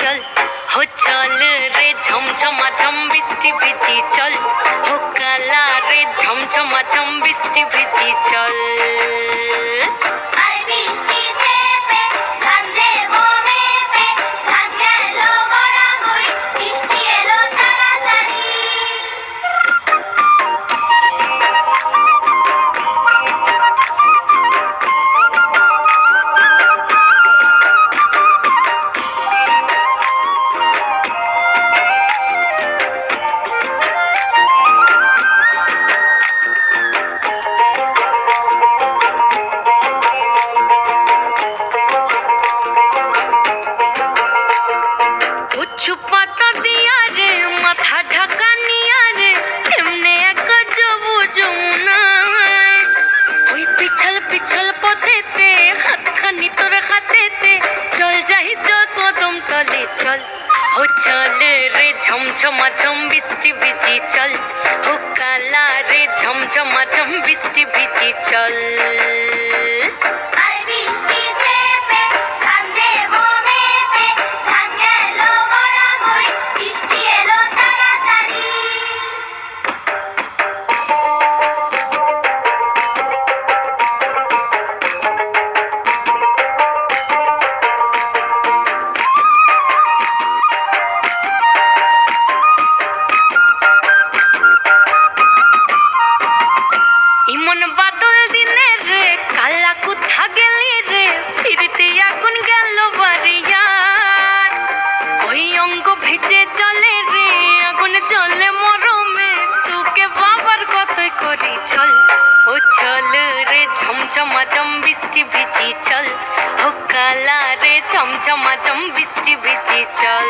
चल हो चल रे झमझमाझम বৃষ্টি ভিজি চল हो काला रे झमझमाझम বৃষ্টি ভিজি চল चल हो चल रे झमझमाझम বৃষ্টি ভিজি चल हो काला रे झमझमाझम বৃষ্টি ভিজি चल झमझमाझम বৃষ্টি ভিজি चल हो काला रे झमझमाझम বৃষ্টি ভিজি चल